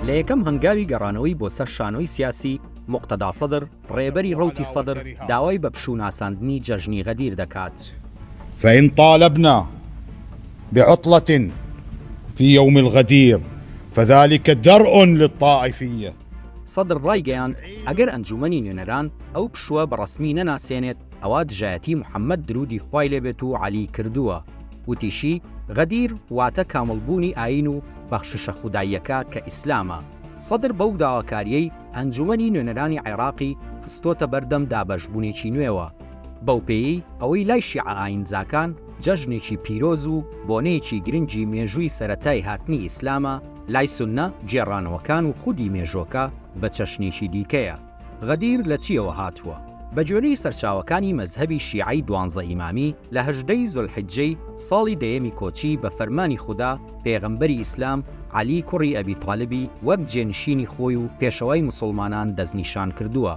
لە یەکەم هەنگاوی گەڕانەوەی بۆ سەر شانۆی سیاسی مقتەدا سەدر ڕێبەری ڕەوتی سەدر داوای بە پشووناساندنی جەژنی غەدیر دەکات. فإن طالبنا بعطلة في يوم الغدير فذلك درء للطائفية. سەدر ڕایگەیاند ئەگەر ئەنجومەنی نوێنەران ئەو پشووە بەڕەسمی نەناسێنێت ئەوا دژایەتی محەممەد درودی خوای لێبێت و عەلی کردووە. وتیشی غەدیر واتە کامەڵبوونی ئاین و بەخششە خوداییەکە کە ئیسلامە. سەدر بەو داواکاریەی ئەنجومەنی نوێنەرانی عێراقی خستۆتە بەردەم دابەشبوونێکی نوێوە. بەو پێی ئەوەی لای شیعە ئاینزاکان جەژنێکی پیرۆز و بۆنەیەکی گرنگی مێژووی سەرەتای هاتنی ئیسلامە، لای سوننە جێڕانەوەکان و خودی مێژۆکە بە چەشنێکی دیکەیە. غەدیر لە چیەوە هاتووە؟ بە جۆرەی سەرچاوەکانی مەزهەبی شیعەی 12 ئیمامی لە 18 زولحیجەی ساڵی دەیەمی کۆچی بە فەرمانی خودا پێغەمبەری ئیسلام عەلی کوڕی ئەبی تاڵیبی وەک جێنشینی خۆی و پێشەوای موسڵمانان دەستنیشان کردووە.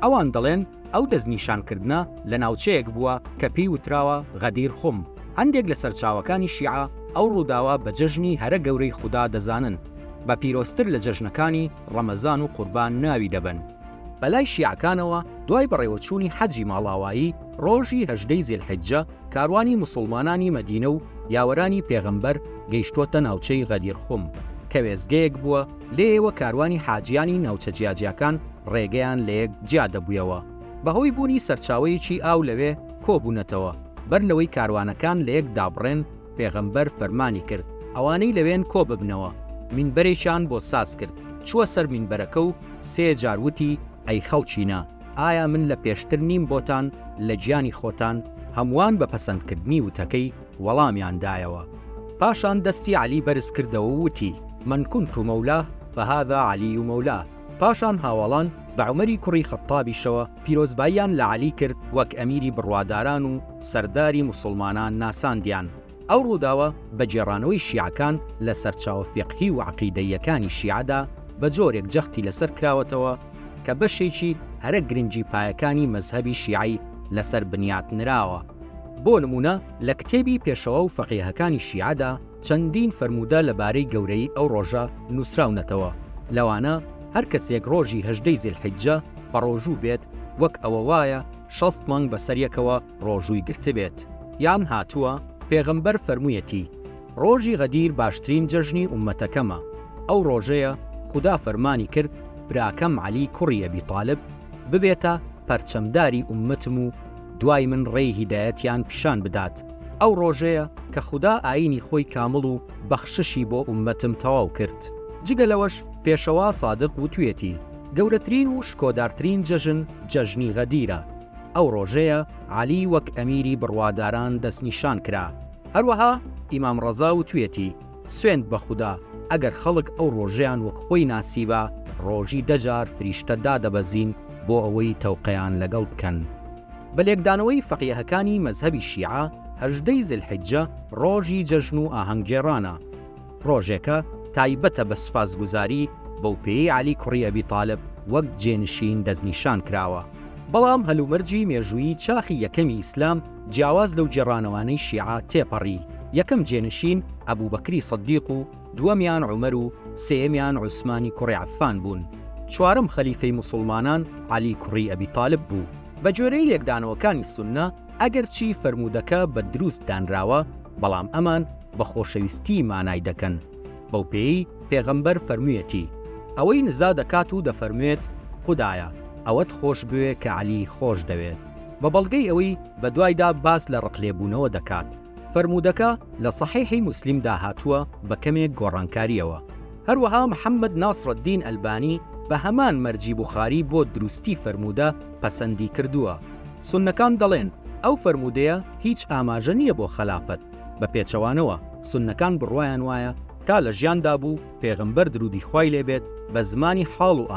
ئەوان دەڵێن ئەو دەستنیشانکردنە لە ناوچەیەک بووە کە پێی وتراوە غەدیر خوم. هەندێک لە سەرچاوەکانی شیعە ئەو ڕووداوە بە جەژنی هەرە گەورەی خودا دەزانن، بە پیرۆستر لە جەژنەکانی ڕەمەزان و قوربان ناوی دەبن. بەلای شیعەکانەوە دوای بەڕێوەچوونی حەجی ماڵاوایی ڕۆژی 18 زیلحیجە کاروانی موسڵمانانی مەدینە و یاوەرانی پێغەمبەر گەیشتۆتە ناوچەی غەدیر خوم کە وێزگەیەک بووە، لێیەوە کاروانی حاجیانی ناوچە جیاجیەکان ڕێگەیان لە یەک جیا دەبوویەوە. بەهۆی بوونی سەرچاوەیەکی ئاو لەوێ کۆبوونەتەوە، بەر لەوەی کاروانەکان لە یەک دابڕێن پێغەمبەر فەرمانی کرد ئەوانەی لەوێن کۆ ببنەوە. مینبەرێکیان بۆ ساز کرد، چووە سەر مینبەرەکە و 3 جاروتی ئەی خەڵچینە، ئایا من لە پێشتر نیم بۆتان لە گیانی خۆتان؟ هەمووان بە پەسەندکردنی وتەکەی وەڵامیاندایەوە. پاشان دەستی عەلی بەرز کردەوە و وتی من كنت مەولاه فهذا عەلی و مەولاه. پاشان هاوڵان بە عومەری کوڕی خەتابیشەوە پیرۆزباییان لە عەلی کرد وەک ئەمیری بڕواداران و سەرداری موسڵمانان ناساندیان. ئەو ڕووداوە بە جێڕانەوەی شیعەکان لە سەرچاوە فیقهی و عەقیدەیەکانی شیعەدا بە جۆرێک جەختی لەسەر کراوەتەوە کە بەشێکی هەرە گرنگی پایەکانی مەزهەبی شیعی لەسەر بنیات نراوە. بۆ نمونە لە کتێبی پێشەوە و فەقیهەکانی شیعەدا چەندین فەرمودە لەبارەی گەورەی ئەو ڕۆژە نووسراونەتەوە. لەوانە هەر کەسێک ڕۆژی 18 زیلحیجە بە ڕۆژوو بێت وەک ئەوە وایە 6 مانگ بەسەریەکەوە ڕۆژووی گرتبێت. یان هاتووە پێغەمبەر فەرموویەتی ڕۆژی غەدیر باشترین جەژنی ئومەتەکەمە. ئەو ڕۆژەیە خودا فەرمانی کرد براکەم عەلی کوڕی ئەبی تاڵب ببێتە پەرچەمداری ئومەتم و دوای من ڕێی هیدایەتیان پیشان بدات. ئەو ڕۆژەیە کە خودا ئاینی خۆی کامڵ و بەخششی بۆ ئومەتم تەواو کرد. جگە لەوەش پێشەوا سادق وتوێتی گەورەترین و شکۆدارترین جەژن جەژنی غەدیرە. ئەو ڕۆژەیە عەلی وەک ئەمیری بڕواداران دەستنیشان کرا. هەروەها ئیمام ڕەزا وتوێتی سوێند بە خودا ئەگەر خەڵک ئەو ڕۆژەیان وەک خۆی ناسیبە ڕۆژی 10 جار فریشتە دادەبەزین بۆ ئەوەی تەوقەیان لەگەڵ بکەن. بە لێکدانەوەی فەقیهەکانی مەزهەبی شیعە 18 زیلحیجە ڕۆژی جەژن و ئاهەنگگێڕانە، ڕۆژێکە تایبەتە بە سوپاسگوزاری بەو پێی عەلی کوڕی ئەبی تاڵب وەک جێنشین دەستنیشان کراوە. بەڵام هەلومەرجی مێژووی چاخی یەکەمی ئیسلام جیاواز لەو جێڕانەوانەی شیعە تێپەڕی. یەکەم جێنشین ئەبوبەکری سەدیق و دووەمیان عومەر و سێمیان عوسمانی کوڕی عەفان بوون. چوارم خەلیفەی موسڵمانان عەلی کوڕی ئەبی تاڵب بوو. بە جۆرەی لێکدانەوەکانی سوننە ئەگەرچی فەرمودەکە بە دروست دانراوە، بەڵام ئەمان بە خۆشەویستی مانای دەکەن. بەو پێی پێغەمبەر فەرموویەتی ئەوەی نزا دەکات و دەفەرموێت خودایە ئەوەت خۆش بوێ کە عەلی خۆش دەوێت. بە بەڵگەی ئەوەی بە دوایدا باس لە ڕقلێبوونەوە دەکات. فەرمودەکە لە سەحیحی موسلیمدا هاتووە بە کەمێک گۆڕانکاریەوە. هەروەها محەممەد ناسڕەدین ئەلبانی بە هەمان مەرجی بوخاری بۆ دروستی فەرمودە پەسەندی کردووە. سوننەکان دەڵێن ئەو فەرمودەیە هیچ ئاماژە نییە بۆ خەلافەت. بە پێچەوانەوە سوننەکان بڕوایان وایە تا لە ژیاندا بوو پێغەمبەر درودی خوای لێبێت بە زمانی حاڵ و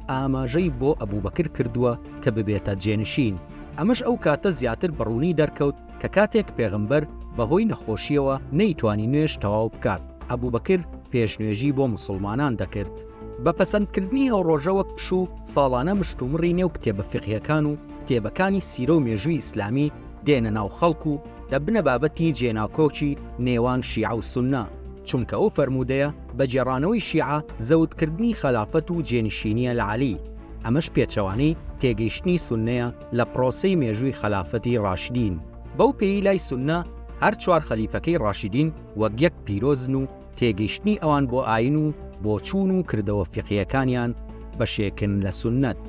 ئاماژەی بۆ ئەبوبەکر کردووە کە ببێتە جێنشین. ئەمەش ئەو کاتە زیاتر بەڕوونی دەرکەوت کە کاتێک پێغەمبەر بەهۆی نەخۆشیەوە نەیتوانی نوێژ تەواو بکات، ئەبوبەکر پێشنوێژی بۆ موسڵمانان دەکرد. بە پەسەندکردنی ئەو ڕۆژە وەک پشوو ساڵانە مشتومڕی نێو کتێبە فقیهەکان و کتێبەکانی سیرە و مێژووی ئیسلامی دێنە ناو خەڵک و دەبنە بابەتی جێناکۆکی نێوان شیعە و سوننە. چونکە ئەو فەرموودەیە بە جێڕانەوەی شیعە زەوتکردنی خەلافەت و جێنشینیە لە عەلی. ئەمەش پێچەوانەی تێگەیشتنی سوننەیە لە پرۆسەی مێژووی خەلافەتی ڕاشدین. بەو پێی لای سوننە هەر چوار خەلیفەکەی ڕاشدین وەک یەک پیرۆزن و تێگەیشتنی ئەوان بۆ ئاین و بۆ چوون و کردەوە فیقیەکانیان بەشێکن لە سوننەت.